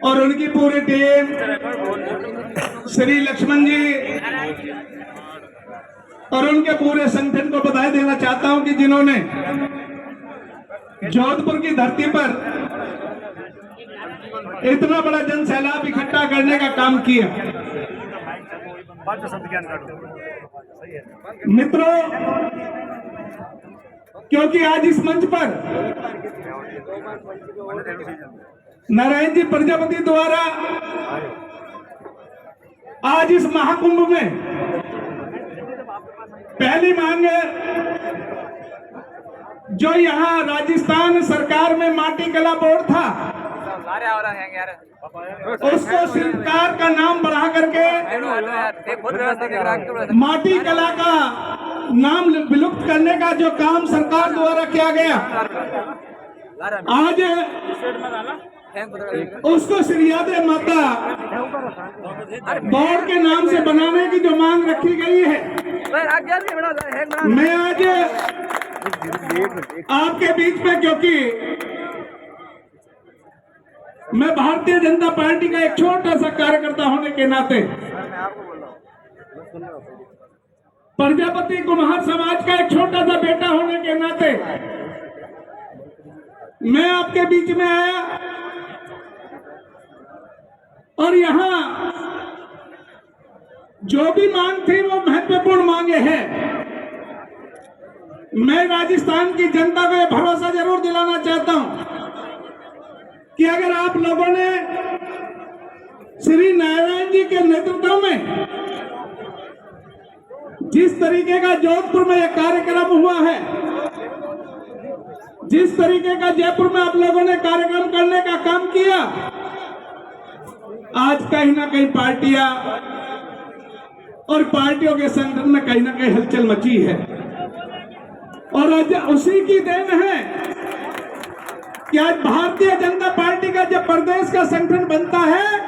और उनकी पूरी टीम, श्री लक्ष्मण जी और उनके पूरे संगठन को बधाई देना चाहता हूं कि जिन्होंने जोधपुर की धरती पर इतना बड़ा जन सैलाब इकट्ठा करने का काम किया। मित्रों, क्योंकि आज इस मंच पर नारायण जी प्रजापति द्वारा आज इस महाकुंभ में पहली मांग जो यहाँ राजस्थान सरकार में माटी कला बोर्ड था उसको सरकार का नाम बढ़ा करके माटी कला का नाम विलुप्त करने का जो काम सरकार द्वारा किया गया, आज उसको श्रीयादे माता बोर्ड के नाम से बनाने की जो मांग रखी गई है, मैं आज आपके बीच में, क्योंकि मैं भारतीय जनता पार्टी का एक छोटा सा कार्यकर्ता होने के नाते, प्रजापति कुम्हार समाज का एक छोटा सा बेटा होने के नाते मैं आपके बीच में आया और यहाँ जो भी मांग थी वो महत्वपूर्ण मांगे हैं। मैं राजस्थान की जनता को यह भरोसा जरूर दिलाना चाहता हूं कि अगर आप लोगों ने श्री नारायण जी के नेतृत्व में जिस तरीके का जोधपुर में यह कार्यक्रम हुआ है, जिस तरीके का जयपुर में आप लोगों ने कार्यक्रम करने का काम किया, आज कहीं ना कहीं पार्टियां और पार्टियों के संगठन में कहीं ना कहीं हलचल मची है। और आज उसी की देन है कि आज भारतीय जनता पार्टी का जब प्रदेश का संगठन बनता है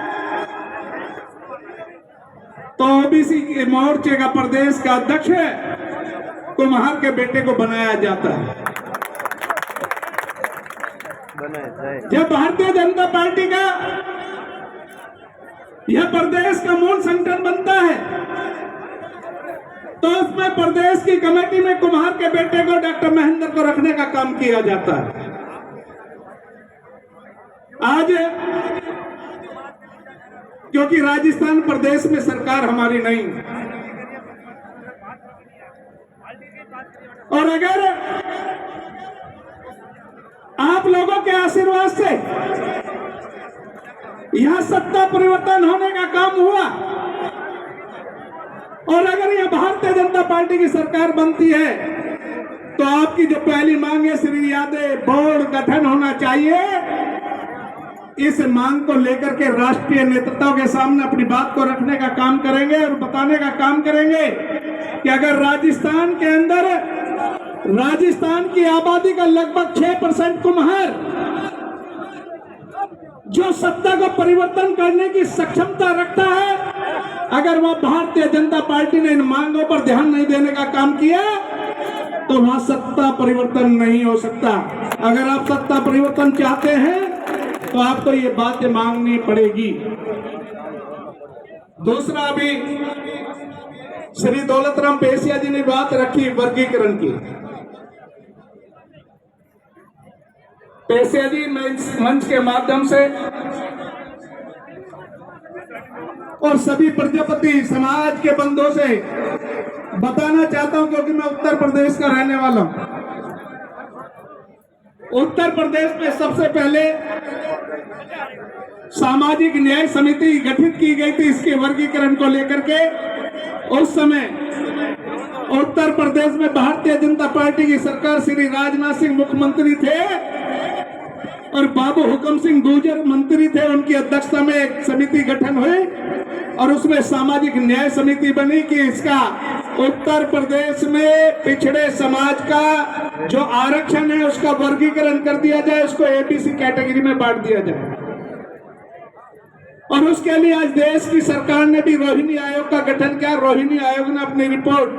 तो ओबीसी के मोर्चे का प्रदेश का अध्यक्ष कुम्हार के बेटे को बनाया जाता है। जब भारतीय जनता पार्टी का यह प्रदेश का मूल संगठन बनता है तो उसमें प्रदेश की कमेटी में कुम्हार के बेटे को, डॉक्टर महेंद्र को रखने का काम किया जाता है। आज क्योंकि राजस्थान प्रदेश में सरकार हमारी नहीं, और अगर आप लोगों के आशीर्वाद से यहां सत्ता परिवर्तन होने का काम हुआ और अगर यह भारतीय जनता पार्टी की सरकार बनती है तो आपकी जो पहली मांग है श्रीयादे बोर्ड गठन होना चाहिए, इस मांग को लेकर के राष्ट्रीय नेतृत्व के सामने अपनी बात को रखने का काम करेंगे और बताने का काम करेंगे कि अगर राजस्थान के अंदर, राजस्थान की आबादी का लगभग 6% कुम्हार जो सत्ता को परिवर्तन करने की सक्षमता रखता है, अगर वह भारतीय जनता पार्टी ने इन मांगों पर ध्यान नहीं देने का काम किया तो वहां सत्ता परिवर्तन नहीं हो सकता। अगर आप सत्ता परिवर्तन चाहते हैं तो आपको ये बातें मांगनी पड़ेगी। दूसरा, अभी श्री दौलतराम पेशिया जी ने बात रखी वर्गीकरण की। पेशिया जी, मैं इस मंच के माध्यम से और सभी प्रजापति समाज के बंधुओं से बताना चाहता हूं, क्योंकि मैं उत्तर प्रदेश का रहने वाला हूं। उत्तर प्रदेश में सबसे पहले सामाजिक न्याय समिति गठित की गई थी इसके वर्गीकरण को लेकर के। उस समय उत्तर प्रदेश में भारतीय जनता पार्टी की सरकार, श्री राजनाथ सिंह मुख्यमंत्री थे और बाबू हुकम सिंह गुर्जर मंत्री थे। उनकी अध्यक्षता में एक समिति गठन हुई और उसमें सामाजिक न्याय समिति बनी कि इसका उत्तर प्रदेश में पिछड़े समाज का जो आरक्षण है उसका वर्गीकरण कर दिया जाए, उसको एबीसी कैटेगरी में बांट दिया जाए। और उसके लिए आज देश की सरकार ने भी रोहिणी आयोग का गठन किया। रोहिणी आयोग ने अपनी रिपोर्ट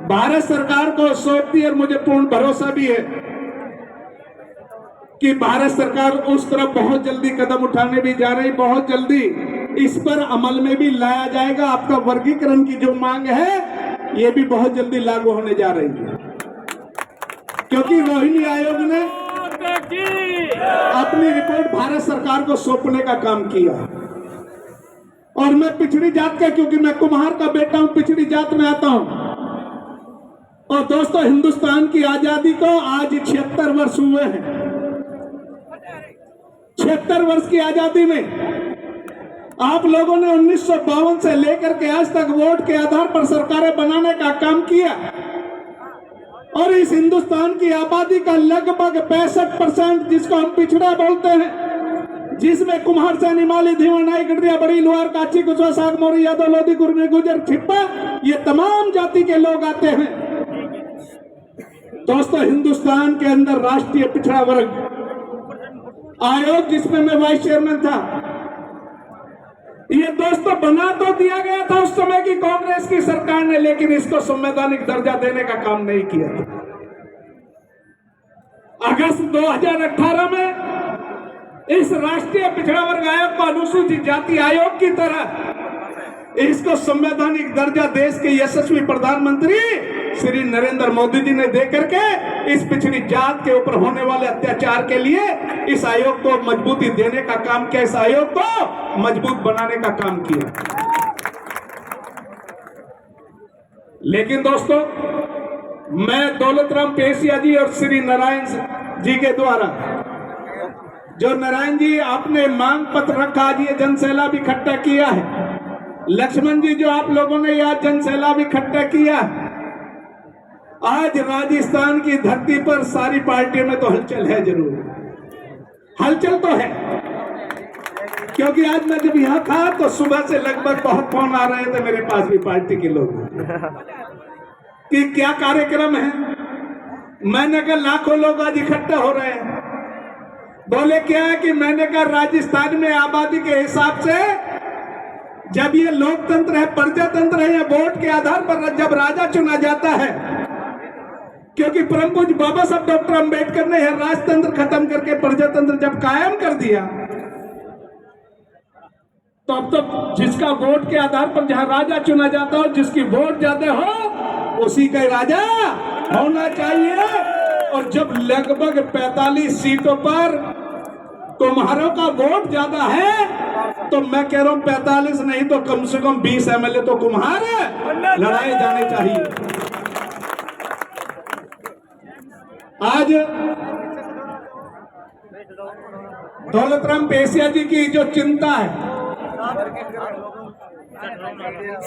भारत सरकार को सौंप दी और मुझे पूर्ण भरोसा भी है कि भारत सरकार उस तरफ बहुत जल्दी कदम उठाने भी जा रही, बहुत जल्दी इस पर अमल में भी लाया जाएगा। आपका वर्गीकरण की जो मांग है ये भी बहुत जल्दी लागू होने जा रही है, क्योंकि रोहिणी आयोग ने अपनी रिपोर्ट भारत सरकार को सौंपने का काम किया। और मैं पिछड़ी जात का, क्योंकि मैं कुम्हार का बेटा हूं, पिछड़ी जात में आता हूं। और दोस्तों, हिंदुस्तान की आजादी को आज 76 वर्ष हुए हैं। 76 वर्ष की आजादी में आप लोगों ने 1952 से लेकर के आज तक वोट के आधार पर सरकारें बनाने का काम किया। और इस हिंदुस्तान की आबादी का लगभग 65%, जिसको हम पिछड़ा बोलते हैं, जिसमें कुम्हार, सैनी, माली, धीवर, नाई, गडरिया, बड़ी, लोहार, काची, कुशवा, साग, मोरी, यादव, लोधी, कुर्मी, गुजर, छिप्पा, ये तमाम जाति के लोग आते हैं। दोस्तों, हिंदुस्तान के अंदर राष्ट्रीय पिछड़ा वर्ग आयोग, जिसमें मैं वाइस चेयरमैन था, ये दोस्तों बना तो दिया गया था उस समय की कांग्रेस की सरकार ने, लेकिन इसको संवैधानिक दर्जा देने का काम नहीं किया था। अगस्त 2018 में इस राष्ट्रीय पिछड़ा वर्ग आयोग को अनुसूचित जाति आयोग की तरह इसको संवैधानिक दर्जा देश के यशस्वी प्रधानमंत्री श्री नरेंद्र मोदी जी ने देकर के इस पिछड़ी जात के ऊपर होने वाले अत्याचार के लिए इस आयोग को मजबूती देने का काम किया, इस आयोग को मजबूत बनाने का काम किया। लेकिन दोस्तों, मैं दौलतराम पेशिया जी और श्री नारायण जी के द्वारा, जो नारायण जी आपने मांग पत्र रखा, आज ये जनसैलाब इकट्ठा किया है, लक्ष्मण जी जो आप लोगों ने यह जनसैलाब इकट्ठा किया, आज राजस्थान की धरती पर सारी पार्टियों में तो हलचल है, जरूर हलचल तो है। क्योंकि आज मैं जब यहाँ था तो सुबह से लगभग बहुत फोन आ रहे थे मेरे पास भी पार्टी के लोग कि क्या कार्यक्रम है। मैंने कहा लाखों लोग आज इकट्ठा हो रहे हैं। बोले क्या है कि मैंने कहा राजस्थान में आबादी के हिसाब से जब ये लोकतंत्र है, प्रजातंत्र है, या वोट के आधार पर जब राजा चुना जाता है, क्योंकि परम पूज्य बाबा साहब डॉक्टर अंबेडकर ने राजतंत्र खत्म करके प्रजातंत्र जब कायम कर दिया, तो अब तो जिसका वोट के आधार पर जहां राजा चुना जाता हो, जिसकी वोट ज्यादा हो उसी का राजा होना चाहिए। और जब लगभग 45 सीटों पर कुम्हारों का वोट ज्यादा है, तो मैं कह रहा हूं 45 नहीं तो कम से कम 20 एमएलए तो कुम्हार लड़ाए जाने चाहिए। आज दौलतराम पेशिया जी की जो चिंता है,